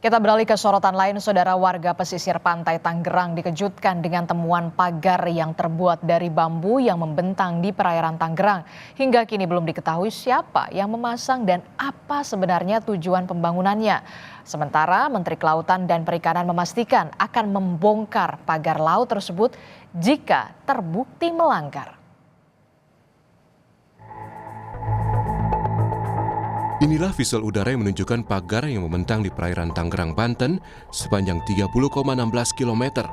Kita beralih ke sorotan lain, saudara. Warga pesisir pantai Tangerang dikejutkan dengan temuan pagar yang terbuat dari bambu yang membentang di perairan Tangerang. Hingga kini belum diketahui siapa yang memasang dan apa sebenarnya tujuan pembangunannya. Sementara Menteri Kelautan dan Perikanan memastikan akan membongkar pagar laut tersebut jika terbukti melanggar. Inilah visual udara yang menunjukkan pagar yang membentang di perairan Tangerang, Banten sepanjang 30,16 km.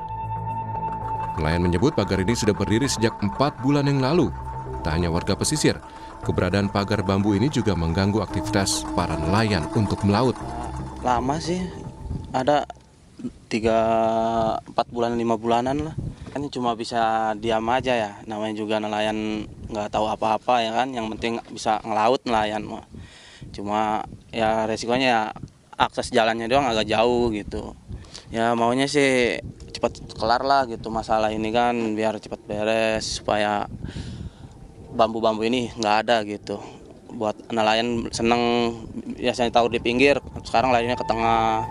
Nelayan menyebut pagar ini sudah berdiri sejak 4 bulan yang lalu. Tak hanya warga pesisir, keberadaan pagar bambu ini juga mengganggu aktivitas para nelayan untuk melaut. Lama sih, ada 3, 4 bulan, 5 bulanan lah. Kan cuma bisa diam aja ya, namanya juga nelayan nggak tahu apa-apa ya kan, yang penting bisa ngelaut nelayan mah. Cuma ya resikonya ya akses jalannya doang agak jauh gitu. Ya maunya sih cepat kelar lah gitu masalah ini kan, biar cepat beres supaya bambu-bambu ini nggak ada gitu. Buat nelayan seneng, biasanya tahu di pinggir, sekarang larinya ke tengah.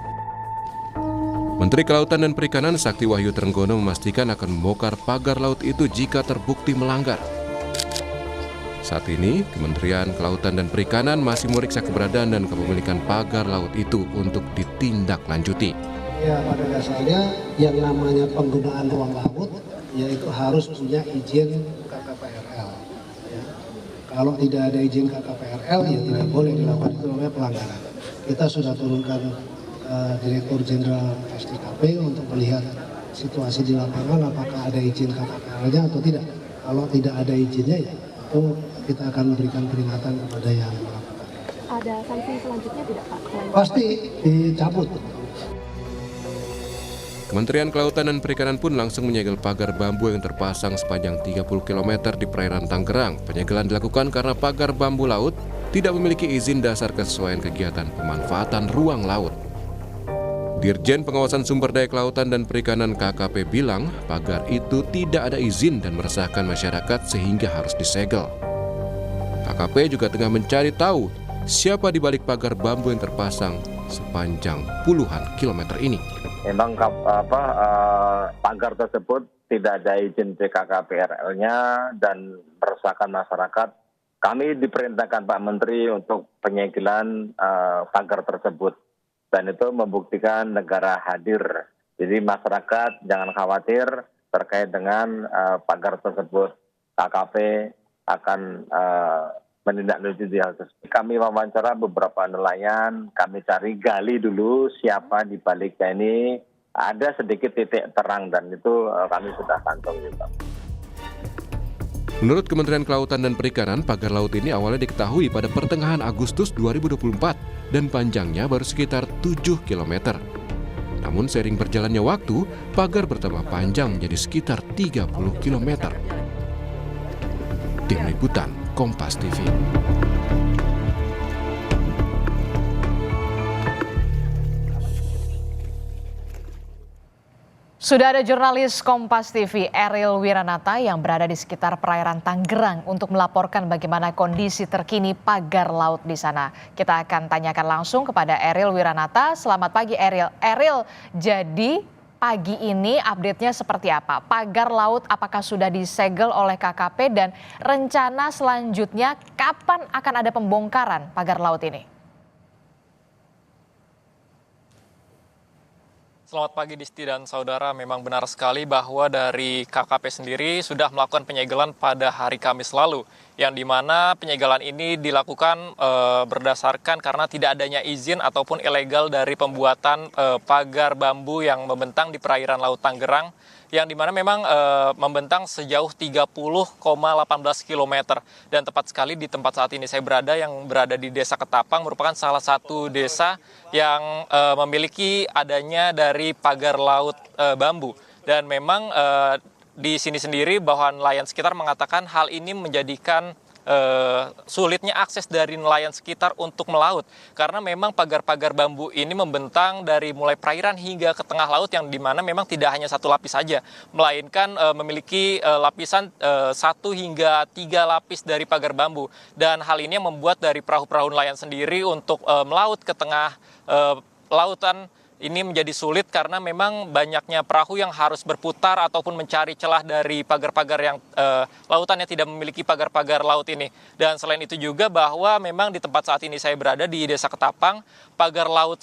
Menteri Kelautan dan Perikanan Sakti Wahyu Trenggono memastikan akan membongkar pagar laut itu jika terbukti melanggar. Saat ini, Kementerian Kelautan dan Perikanan masih memeriksa keberadaan dan kepemilikan pagar laut itu untuk ditindaklanjuti. Ya, pada dasarnya yang namanya penggunaan ruang laut yaitu harus punya izin KKPRL. Ya. Kalau tidak ada izin KKPRL ya tidak boleh dilakukan, itu namanya pelanggaran. Kita sudah turunkan Direktur Jenderal STKP untuk melihat situasi di lapangan apakah ada izin KKPRL-nya atau tidak. Kalau tidak ada izinnya ya itu kita akan memberikan peringatan kepada yang melakukan. Ada sanksi selanjutnya tidak Pak? Pasti dicabut. Kementerian Kelautan dan Perikanan pun langsung menyegel pagar bambu yang terpasang sepanjang 30 km di perairan Tangerang. Penyegelan dilakukan karena pagar bambu laut tidak memiliki izin dasar kesesuaian kegiatan pemanfaatan ruang laut. Dirjen Pengawasan Sumber Daya Kelautan dan Perikanan KKP bilang pagar itu tidak ada izin dan meresahkan masyarakat sehingga harus disegel. KKP juga tengah mencari tahu siapa di balik pagar bambu yang terpasang sepanjang puluhan kilometer ini. Memang pagar tersebut tidak ada izin PKKPRL-nya dan meresahkan masyarakat. Kami diperintahkan Pak Menteri untuk penyegelan pagar tersebut. Dan itu membuktikan negara hadir. Jadi masyarakat jangan khawatir terkait dengan pagar tersebut. KKP akan menindaklanjuti hal tersebut. Kami wawancara beberapa nelayan, kami cari gali dulu siapa di baliknya ini. Ada sedikit titik terang dan itu kami sudah kantong juga. Menurut Kementerian Kelautan dan Perikanan, pagar laut ini awalnya diketahui pada pertengahan Agustus 2024 dan panjangnya baru sekitar 7 km. Namun seiring berjalannya waktu, pagar bertambah panjang menjadi sekitar 30 km. Tim Liputan Kompas TV. Sudah ada jurnalis Kompas TV Ariel Wiranata yang berada di sekitar perairan Tangerang untuk melaporkan bagaimana kondisi terkini pagar laut di sana. Kita akan tanyakan langsung kepada Ariel Wiranata. Selamat pagi Ariel. Ariel, jadi pagi ini update-nya seperti apa? Pagar laut apakah sudah disegel oleh KKP dan rencana selanjutnya kapan akan ada pembongkaran pagar laut ini? Selamat pagi Disti dan saudara, memang benar sekali bahwa dari KKP sendiri sudah melakukan penyegelan pada hari Kamis lalu, yang dimana penyegelan ini dilakukan berdasarkan karena tidak adanya izin ataupun ilegal dari pembuatan pagar bambu yang membentang di perairan Laut Tangerang, yang dimana memang membentang sejauh 30,18 km. Dan tepat sekali di tempat saat ini saya berada, yang berada di Desa Ketapang, merupakan salah satu desa yang memiliki adanya dari pagar laut bambu. Dan memang di sini sendiri bahwa nelayan sekitar mengatakan hal ini menjadikan sulitnya akses dari nelayan sekitar untuk melaut, karena memang pagar-pagar bambu ini membentang dari mulai perairan hingga ke tengah laut, yang dimana memang tidak hanya satu lapis saja, melainkan memiliki lapisan 1 hingga 3 lapis dari pagar bambu. Dan hal ini yang membuat dari perahu-perahu nelayan sendiri untuk melaut ke tengah lautan ini menjadi sulit karena memang banyaknya perahu yang harus berputar ataupun mencari celah dari pagar-pagar yang lautan yang tidak memiliki pagar-pagar laut ini. Dan selain itu juga bahwa memang di tempat saat ini saya berada di Desa Ketapang, pagar laut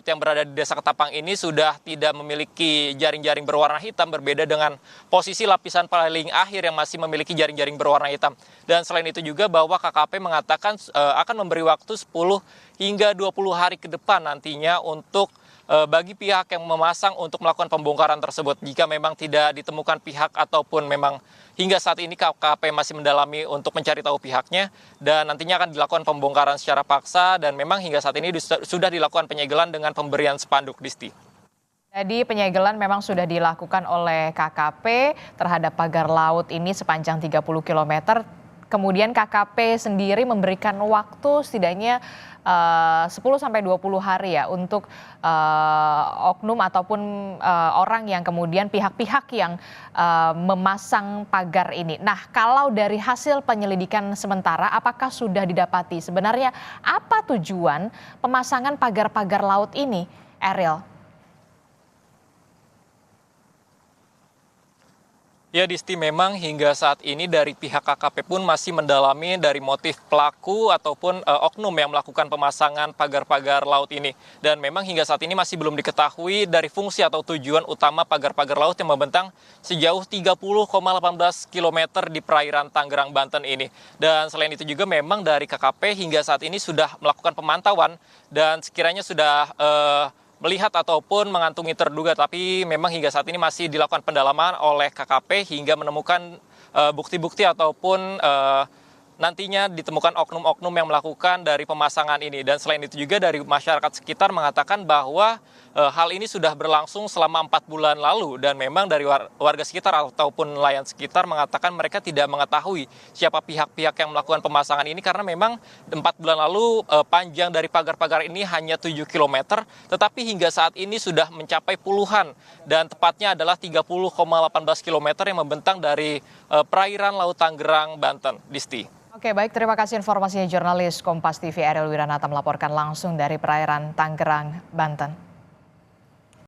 yang berada di Desa Ketapang ini sudah tidak memiliki jaring-jaring berwarna hitam, berbeda dengan posisi lapisan paling akhir yang masih memiliki jaring-jaring berwarna hitam. Dan selain itu juga bahwa KKP mengatakan akan memberi waktu 10 hingga 20 hari ke depan nantinya untuk bagi pihak yang memasang untuk melakukan pembongkaran tersebut. Jika memang tidak ditemukan pihak ataupun memang hingga saat ini KKP masih mendalami untuk mencari tahu pihaknya dan nantinya akan dilakukan pembongkaran secara paksa dan memang hingga saat ini sudah dilakukan penyegelan dengan pemberian spanduk, Disti. Jadi penyegelan memang sudah dilakukan oleh KKP terhadap pagar laut ini sepanjang 30 km. Kemudian KKP sendiri memberikan waktu setidaknya 10-20 hari ya untuk oknum ataupun orang yang kemudian pihak-pihak yang memasang pagar ini. Nah, kalau dari hasil penyelidikan sementara, apakah sudah didapati sebenarnya apa tujuan pemasangan pagar-pagar laut ini, Eril? Ya, Disti, memang hingga saat ini dari pihak KKP pun masih mendalami dari motif pelaku ataupun oknum yang melakukan pemasangan pagar-pagar laut ini. Dan memang hingga saat ini masih belum diketahui dari fungsi atau tujuan utama pagar-pagar laut yang membentang sejauh 30,18 km di perairan Tangerang, Banten ini. Dan selain itu juga memang dari KKP hingga saat ini sudah melakukan pemantauan dan sekiranya sudah melihat ataupun mengantungi terduga, tapi memang hingga saat ini masih dilakukan pendalaman oleh KKP hingga menemukan bukti-bukti ataupun nantinya ditemukan oknum-oknum yang melakukan dari pemasangan ini. Dan selain itu juga dari masyarakat sekitar mengatakan bahwa hal ini sudah berlangsung selama 4 bulan lalu dan memang dari warga sekitar ataupun nelayan sekitar mengatakan mereka tidak mengetahui siapa pihak-pihak yang melakukan pemasangan ini karena memang 4 bulan lalu panjang dari pagar-pagar ini hanya 7 km tetapi hingga saat ini sudah mencapai puluhan dan tepatnya adalah 30,18 km yang membentang dari perairan Laut Tangerang, Banten. Disti. Oke, baik, terima kasih informasinya jurnalis Kompas TV Eril Wiranata melaporkan langsung dari perairan Tangerang, Banten.